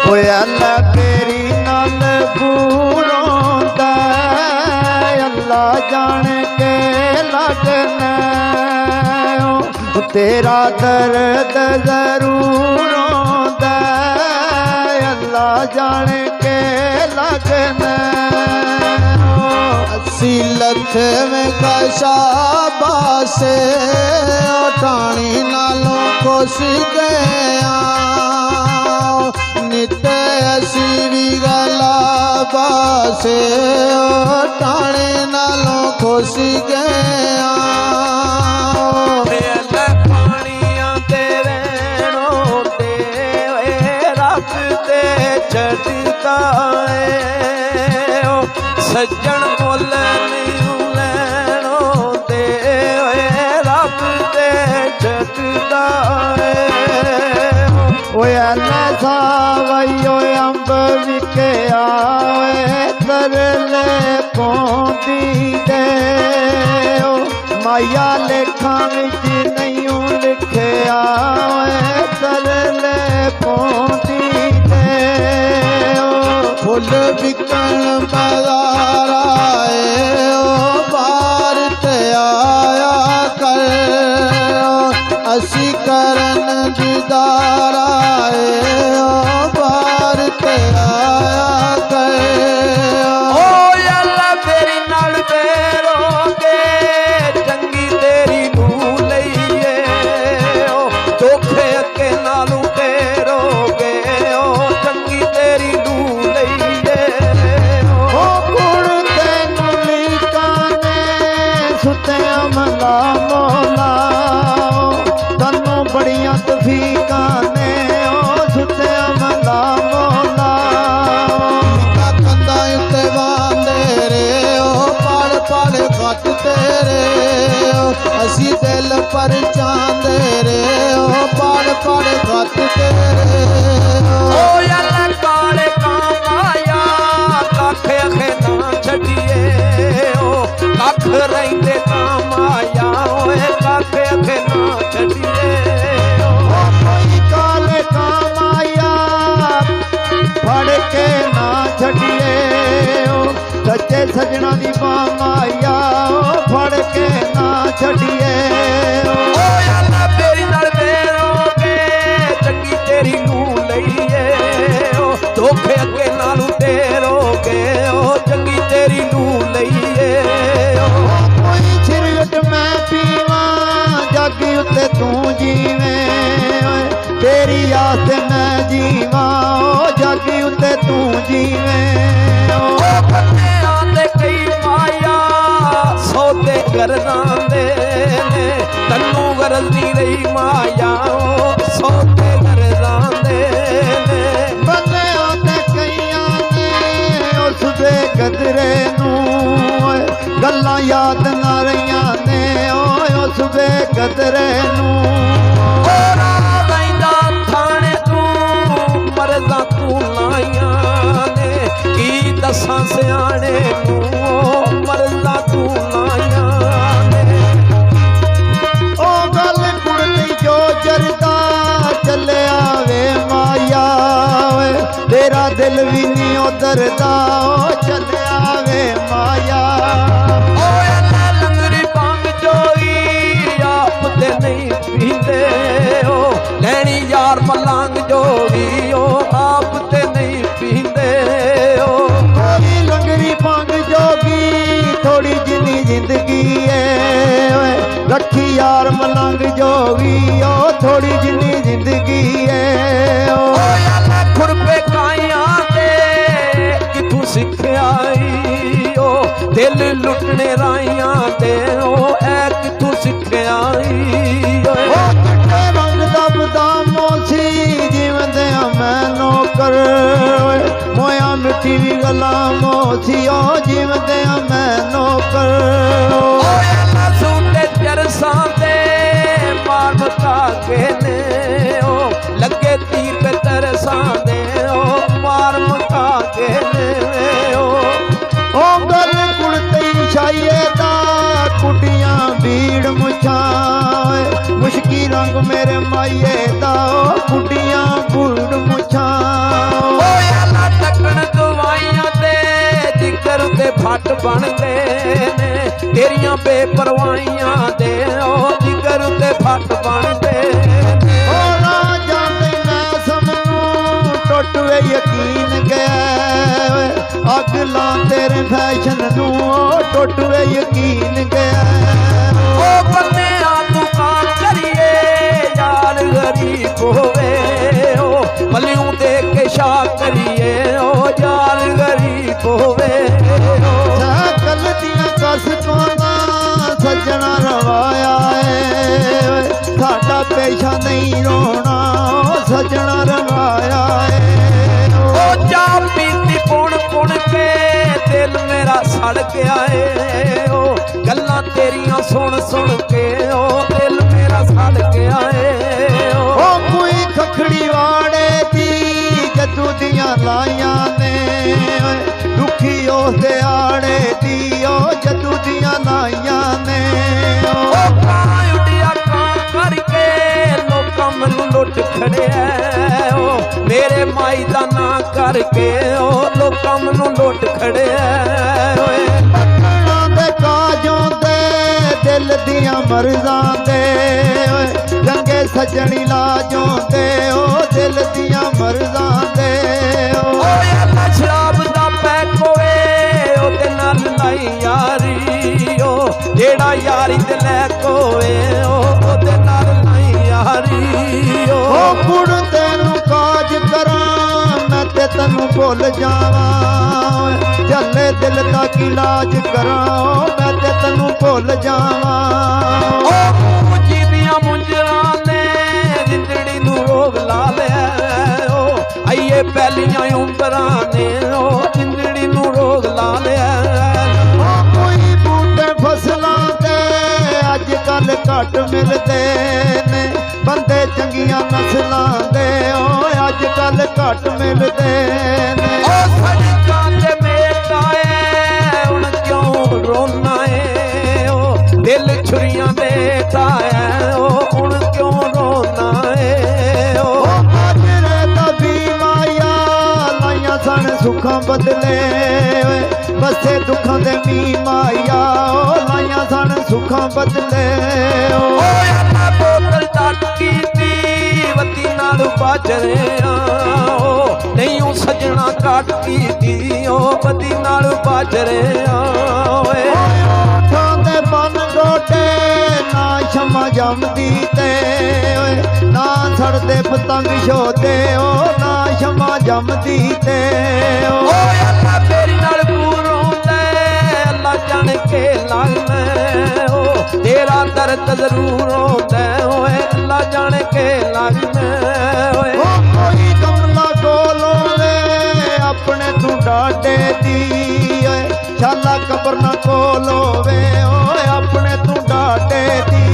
ओए अल्लाह तेरी नाल बूरोंदा अल्लाह जान के लगना तेरा दर्द जरूर होंदा अल्लाह जान के लगना। 80 लख में कशाबा से टाणी नालों खुश गया नित असीरी गलाबा से टाणी नालों खुश गया। सज्जन मुल नहीं लैनो दे रब दे छटदा ओए अल्लाह ओए अंब विके आए तरले पौंदी दे माया लेखा विच नहीं लिखे आए तरले पौंदी दे फुल बिकन बाजार आए बार ते आया कर असी करन दीदार आए बार ते आया कर। ओ अल्लाह तेरी नाल बेरोगे चंगी तेरी नू लईए धोखे अगे नालू तेरोगे चंगी तेरी नू लईए सुत्या मला मौला तन्नू बड़ियां तफीका ने सुत्या मला मौला कंधा उत्ते बांधे रे पड़ पड़ खत तेरे असी दिल पर चांदे रे पड़ पड़ खत तेरे काले कामाया कख अखे ना छड़िए कख रहिंदे कामाया कख अखे ना छड़िए काले कामाया फड़ के ना छड़िए सच्चे सजना दी माया फड़ के ना छड़िए तेरी नाल बेरोगे चंगी तेरी नू लईए धोखे अगे नालू तेरोगे चंगी तेरी नू लईए कोई छिरगट मैं पीवा जग उत्ते तू जीवे तेरी आस मैं जीवा जग उत्ते तू जीवे बंदे कई माया सौदे गरदांदे ने तन्नू गरदी रही माया सौदे गरदांदे ने बंदे आते कईयां ने उस दे गदरे नू गल्लां याद ना रहियां ने उस दे गदरे नू थाने तू मरदा तू लाइया ने की दसां सियाने मरदा तू लाइया ने ओ गल कुड़ती जो जरदा चले आवे माया तेरा दिल भी नहीं उधरदा चले आवे माया लंगरी भांग जोई आप ते नहीं पींदे लैनी यार मलांग जोगी आप ते नहीं पींदे थोड़ी लंगरी भांग जोगी थोड़ी जिनी जिंदगी है रखी यार मलंग जोगी थोड़ी जिनी जिंदगी है खुरपे काइया दे किथू सिखाई दिल लुटने राइया दे ऐ किथू सिखाई रंग दबदा मोसी जीवंदे मैं नौकर मोया मिट्टी भी गला मोसी जीवंदे मैं नौकर सूटे चरसा दे मार मता के ने लगे तीर पे तरसा दे मार मता के ने गल कुड़ती छाइए दा कुटियां भीड़ मुछाए मुश्की रंग मेरे माइए दा कुटियां भूड़ मुछाए ਫੱਟ ਬਣਦੇ ਨੇ ਤੇਰੀਆਂ ਬੇਪਰਵਾਹੀਆਂ ਦੇ ਉਹ ਜਿਗਰ ਤੇ ਫੱਟ ਬਣਦੇ ਨੇ ਹੋਣਾ ਜਾਂਦੇ ਮੈਂ ਸਭ ਨੂੰ ਟੁੱਟ ਵੇ ਯਕੀਨ ਗਿਆ ਓਏ ਅੱਗ ਲਾਂ ਤੇਰੇ ਫੈਸ਼ਨ ਨੂੰ ਉਹ ਟੁੱਟ ਵੇ ਯਕੀਨ ਗਿਆ ਉਹ ਬੰਨੇ ਆ ਤੂੰ ਕਾਂ ਕਰੀਏ ਯਾਰ ਗਰੀਬ ਹੋਵੇ ਉਹ ਮਲਿਓ ਦੇ ਕੇ ਸ਼ਾ ਕਰੀਏ ਉਹ ਯਾਰ ਗਰੀਬ ਹੋਵੇ ਸਾਕਲ ਦੀਆਂ ਕਸਮਾਂ ਦਾ ਸੱਜਣਾ ਰਵਾਇਆ ਏ ਸਾਡਾ ਪੇਸ਼ਾ ਨਹੀਂ ਰੋਣਾ ਉਹ ਸੱਜਣਾ ਰਵਾਇਆ ਏ ਉਹ ਚਾਹ ਪੀਤੀ ਪੁਣ ਪੁਣ ਕੇ ਦਿਲ ਮੇਰਾ ਸੜ ਗਿਆ ਏ ਉਹ ਗੱਲਾਂ ਤੇਰੀਆਂ ਸੁਣ ਸੁਣ ਕੇ ਉਹ ਦਿਲ ਮੇਰਾ ਸੜ ਗਿਆ ਏ ਉਹ ਕੋਈ ਖਖੜੀ ਵਾੜੇ ਦੀ ਜੱਦੂ ਦੀਆਂ ਲਾਈਆਂ ਨੇ ਓਏ ਦੁਖੀ ਉਸਦੇ ਆੜੇ ਦੀ ਉਹ ਜੱਦੂ ਦੀਆਂ ਲਾਈਆਂ ਨੇ ਉਹ ਕਾਂ ਉੱਡਿਆ ਕਾਂ ਕਰਕੇ ਲੋਕਾਂ ਮੈਨੂੰ ਲੁੱਟ ਖੜਿਆ ਉਹ ਮੇਰੇ ਮਾਈ ਦਾ ਨਾਂ ਕਰਕੇ ਉਹ ਲੋਕਾਂ ਮੈਨੂੰ ਲੁੱਟ ਖੜਿਆ ਓਏ ਪੱਟਣਾ ਦੇ ਕਾਜੋਂ ਦੇ ਦਿਲ ਦੀਆਂ ਮਰਜ਼ਾਂ ਦੇ ਓਏ ਚੰਗੇ ਸੱਜਣੀ ਲਾਜੋਂ ਦੇ ਉਹ ਦਿਲ ਦੀਆਂ ਮਰਜ਼ਾਂ ਦੇ ਓਏ ਅੱਲਾ ਸ਼ਰਾਬ ਦਾ ਪੈਕ ਹੋਏ ਉਹਦੇ ਨਾਲ ਲਾਈ ਯਾਰੀ ਉਹ ਜਿਹੜਾ ਯਾਰੀ ਤੇ ਲੈ ਕੋਏ ਉਹਦੇ ਨਾਲ ਲਾਈ ਯਾਰੀ ਉਹ ਕੁੜ ਤੈਨੂੰ ਕਾਜ ਕਰਾਂ ਮੈਂ ਤੇ ਤੈਨੂੰ ਭੁੱਲ ਜਾਵਾਂ ਓਏ ਝੱਲੇ ਦਿਲ ਦਾ ਕੀ ਇਲਾਜ ਕਰਾਂ ਮੈਂ ਤੇ ਤੈਨੂੰ ਭੁੱਲ ਜਾਵਾਂ ਉਹ ਮੁੰਜੀ ਦੀਆਂ ਮੁੰਜਰਾਂ ਨੇ ਜਿੰਦੜੀ ਨੂੰ ਰੋਗ ਲਾ ਲਿਆ ਉਹ ਆਈਏ ਪਹਿਲੀਆਂ ਉਮਰਾਂ ਨੇ ਉਹ ਜਿੰਦੜੀ ਨੂੰ ਰੋਗ ਲਾ ਲਿਆ ਉਹ ਕੋਈ ਬੂਟੇ ਫਸਲਾਂ ਦੇ ਅੱਜ ਕੱਲ ਘੱਟ ਮਿਲਦੇ ਨੇ ਬੰਦੇ ਚੰਗੀਆਂ ਨਸਲਾਂ ਦੇ ਓਏ ਅੱਜ ਕੱਲ ਘੱਟ ਮਿਲਦੇ ਨੇ ਉਹ ਸੜਕਾਂ ਤੇ ਮੇਟਾ ਏ ਹੁਣ ਕਿਉਂ ਰੋਣਾ ਏ ਉਹ ਦਿਲ ਛੁਰੀਆਂ ਦੇ ਤਾਇਆ ਉਹ ਹੁਣ ਕਿਉਂ ਰੋਣਾ ਏ ਉਹ ਮਾਜਰੇ ਦਾ ਵੀ ਮਾਇਆ ਲਾਈਆਂ ਸਣ ਸੁੱਖਾਂ ਬਦਲੇ ਓਏ ਬਸੇ ਦੁੱਖਾਂ ਦੇ ਮੀ ਮਾਇਆ ਉਹ ਲਾਈਆਂ ਸਣ ਸੁੱਖਾਂ ਬਦਲੇ ਓਏ ਅੱਲਾ ਬੋਤਲ ਟੱਟ ਕੀਤੀ ਵੱਤੀ ਨਾਲ ਬਾਜਰਿਆ ਉਹ ਨਹੀਂ ਉਹ ਸੱਜਣਾ ਕੱਟ ਕੀਤੀ ਉਹ ਵੱਤੀ ਨਾਲ ਬਾਜਰਿਆ ਓਏ ਉਠਾਂ ਦੇ ਬਨ ਗੋਟੇ ਨਾ ਸ਼ਮਾ ਜੰਮਦੀ ਤੇ ਓਏ ਨਾ ਛੜਦੇ ਪਤੰਗ ਛੋਦੇ ਉਹ ਨਾ ਸ਼ਮਾ ਜੰਮਦੀ ਤੇ ਓਏ ਅੱਲਾ ਤੇਰੀ ਨਾਲ ਪੂਰੋਂਦਾ ਅੱਲਾ ਜਾਣ ਕੇ ਲੱਗਦਾ ਉਹ ਤੇਰਾ ਦਰਦ ਜ਼ਰੂਰ ਹੁੰਦਾ ਓਏ ਅੱਲਾ ਜਾਣ ਕੇ ਲੱਗਦਾ ਓਏ ਉਹ ਕੋਈ ਕਮਲਾ ਕੋਲੋਂ ਵੇ ਆਪਣੇ ਤੂੰ ਡਾਡੇ ਦੀ ਓਏ ਛਾਲਾ ਕਬਰ ਨਾ ਕੋਲੋਂ ਵੇ ਓਏ ਆਪਣੇ ਤੂੰ ਡਾਡੇ ਦੀ